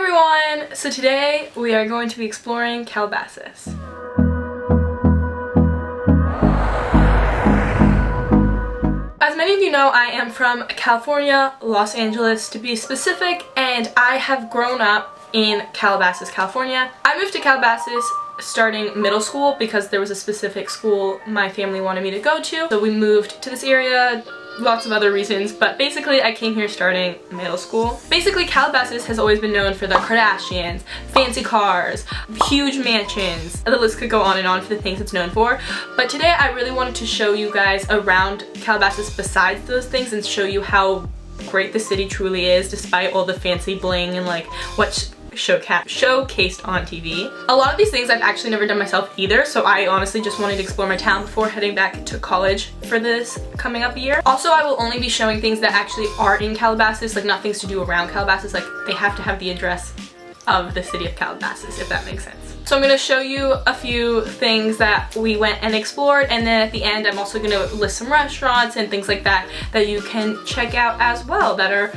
everyone! So today we are going to be exploring Calabasas. As many of you know, I am from California, Los Angeles to be specific, and I have grown up in Calabasas, California. I moved to Calabasas starting middle school because there was a specific school my family wanted me to go to. So we moved to this area, lots of other reasons, but basically I came here starting middle school. Basically Calabasas has always been known for the Kardashians, fancy cars, huge mansions. The list could go on and on for the things it's known for. But today I really wanted to show you guys around Calabasas besides those things and show you how great the city truly is despite all the fancy bling and like what's showcased on TV. A lot of these things I've actually never done myself either, so I honestly just wanted to explore my town before heading back to college for this coming up year. Also, I will only be showing things that actually are in Calabasas, like not things to do around Calabasas, like they have to have the address of the city of Calabasas, if that makes sense. So I'm going to show you a few things that we went and explored, and then at the end I'm also going to list some restaurants and things like that that you can check out as well that are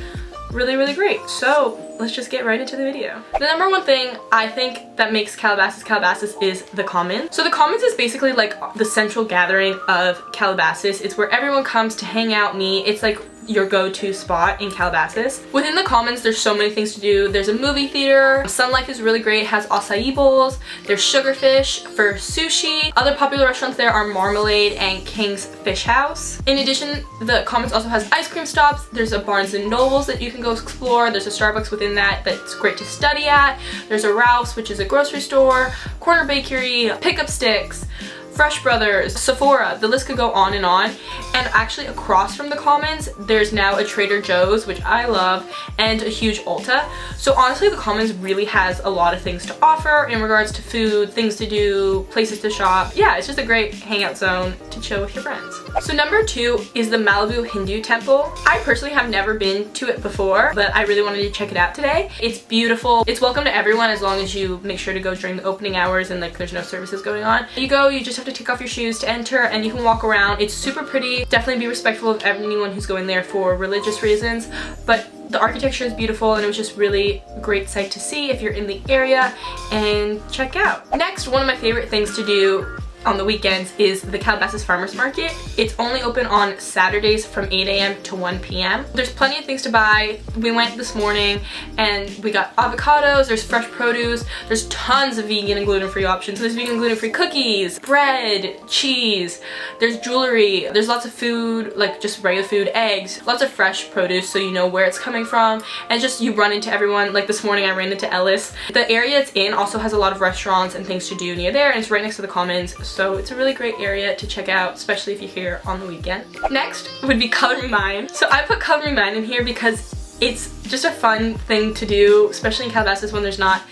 really great. So let's just get right into the video. The number one thing I think that makes Calabasas is the Commons. So the Commons is basically like the central gathering of Calabasas. It's where everyone comes to hang out, meet. It's like your go-to spot in Calabasas. Within the Commons, there's so many things to do. There's a movie theater. Sun Life is really great. It has acai bowls. There's Sugarfish for sushi. Other popular restaurants there are Marmalade and King's Fish House. In addition, the Commons also has ice cream stops. There's a Barnes & Nobles that you can go explore. There's a Starbucks within that's great to study at. There's a Ralph's, which is a grocery store, Corner Bakery, Pickup Sticks, Fresh Brothers, Sephora, the list could go on. And actually across from the Commons, there's now a Trader Joe's, which I love, and a huge Ulta. So honestly, the Commons really has a lot of things to offer in regards to food, things to do, places to shop. Yeah, it's just a great hangout zone to chill with your friends. So number two is the Malibu Hindu Temple. I personally have never been to it before, but I really wanted to check it out today. It's beautiful. It's welcome to everyone as long as you make sure to go during the opening hours and like there's no services going on. You go, you just have to take off your shoes to enter and you can walk around. It's super pretty. Definitely be respectful of anyone who's going there for religious reasons, but the architecture is beautiful and it was just really a great sight to see if you're in the area and check out. Next, one of my favorite things to do on the weekends is the Calabasas Farmers Market. It's only open on Saturdays from 8 a.m. to 1 p.m. There's plenty of things to buy. We went this morning and we got avocados, there's fresh produce, there's tons of vegan and gluten-free options. There's vegan gluten-free cookies, bread, cheese, there's jewelry, there's lots of food, like just regular food, eggs, lots of fresh produce so you know where it's coming from, and just you run into everyone. Like this morning I ran into Ellis. The area it's in also has a lot of restaurants and things to do near there, and it's right next to the Commons. So it's a really great area to check out, especially if you're here on the weekend. Next would be Color Me Mine. So I put Color Me Mine in here because it's just a fun thing to do, especially in Calabasas when there's not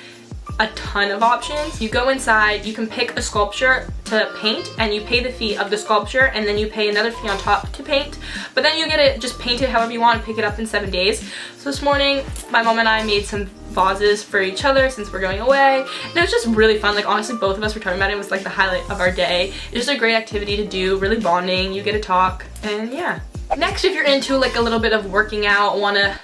a ton of options. You go inside, you can pick a sculpture to paint and you pay the fee of the sculpture and then you pay another fee on top to paint, but then you get it just painted however you want and pick it up in 7 days. So this morning my mom and I made some vases for each other since we're going away, and it was just really fun. Like honestly, both of us were talking about it. It was like the highlight of our day. It's just a great activity to do, really bonding, you get to talk, and yeah. Next, if you're into like a little bit of working out, want to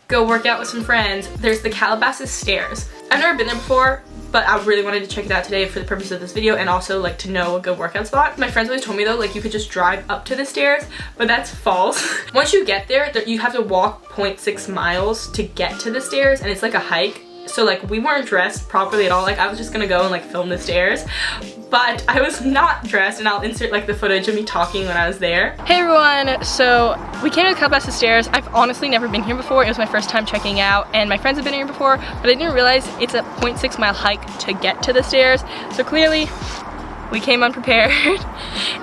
go work out with some friends, there's the Calabasas Stairs. I've never been there before, but I really wanted to check it out today for the purpose of this video and also like to know a good workout spot. My friends always told me though, like you could just drive up to the stairs, but that's false. Once you get there, you have to walk 0.6 miles to get to the stairs, and it's like a hike. So like we weren't dressed properly at all. Like I was just gonna go and like film the stairs, but I was not dressed, and I'll insert like the footage of me talking when I was there. Hey everyone, so we came to the Calabasas Stairs. I've honestly never been here before. It was my first time checking out, and my friends have been here before, but I didn't realize it's a 0.6 mile hike to get to the stairs. So clearly we came unprepared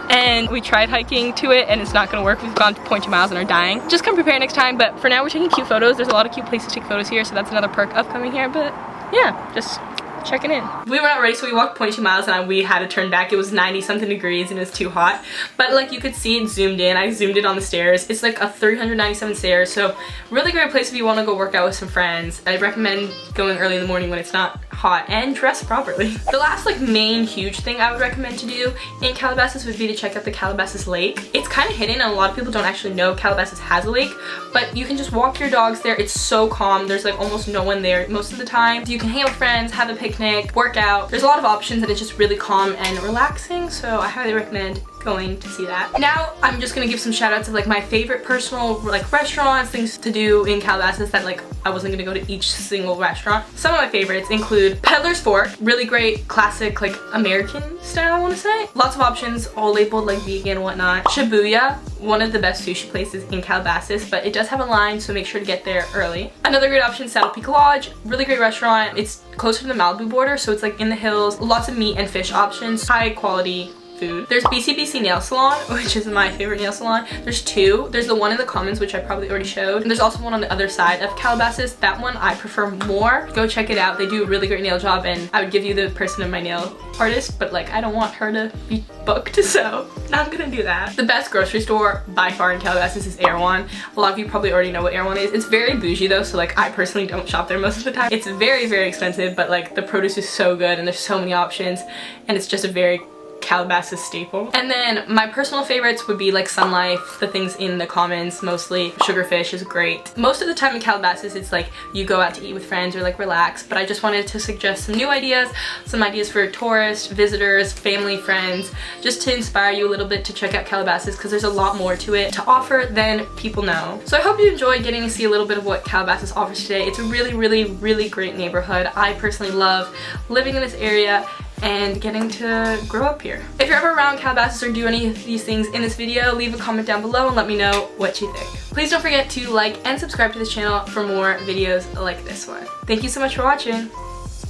and we tried hiking to it and it's not gonna work. We've gone 0.2 miles and are dying. Just come prepared next time, but for now we're taking cute photos. There's a lot of cute places to take photos here, so that's another perk of coming here, but yeah, just checking in. We were not ready, so we walked 0.2 miles and we had to turn back. It was 90 something degrees and it was too hot, but like you could see it zoomed in. I zoomed in on the stairs. It's like a 397 stairs, so really great place if you want to go work out with some friends. I recommend going early in the morning when it's not hot and dress properly. The last like main huge thing I would recommend to do in Calabasas would be to check out the Calabasas Lake. It's kind of hidden and a lot of people don't actually know Calabasas has a lake, but you can just walk your dogs there. It's so calm. There's like almost no one there most of the time. You can hang out with friends, have a picnic, work out. There's a lot of options and it's just really calm and relaxing, so I highly recommend going to see that. Now I'm just gonna give some shout outs of like my favorite personal like restaurants, things to do in Calabasas that like I wasn't gonna go to each single restaurant. Some of my favorites include Peddler's Fork, really great classic like American style I want to say. Lots of options, all labeled like vegan and whatnot. Shibuya, one of the best sushi places in Calabasas, but it does have a line, so make sure to get there early. Another great option, Saddle Peak Lodge, really great restaurant. It's closer to the Malibu border, so it's like in the hills, lots of meat and fish options, high quality food. There's BCBC Nail Salon, which is my favorite nail salon. There's two. There's the one in the Commons, which I probably already showed. And there's also one on the other side of Calabasas. That one I prefer more. Go check it out. They do a really great nail job, and I would give you the person of my nail artist, but like I don't want her to be booked, so not gonna do that. The best grocery store by far in Calabasas is Erewhon. A lot of you probably already know what Erewhon is. It's very bougie though, so like I personally don't shop there most of the time. It's very, very expensive, but like the produce is so good and there's so many options, and it's just a very Calabasas staple. And then my personal favorites would be like Sun Life, the things in the Commons mostly. Sugarfish is great. Most of the time in Calabasas it's like you go out to eat with friends or like relax, but I just wanted to suggest some new ideas, some ideas for tourists, visitors, family, friends, just to inspire you a little bit to check out Calabasas because there's a lot more to it to offer than people know. So I hope you enjoyed getting to see a little bit of what Calabasas offers today. It's a really, really, really great neighborhood. I personally love living in this area and getting to grow up here. If you're ever around Calabasas or do any of these things in this video, leave a comment down below and let me know what you think. Please don't forget to like and subscribe to this channel for more videos like this one. Thank you so much for watching.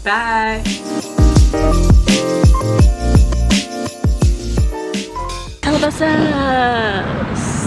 Bye! Calabasas!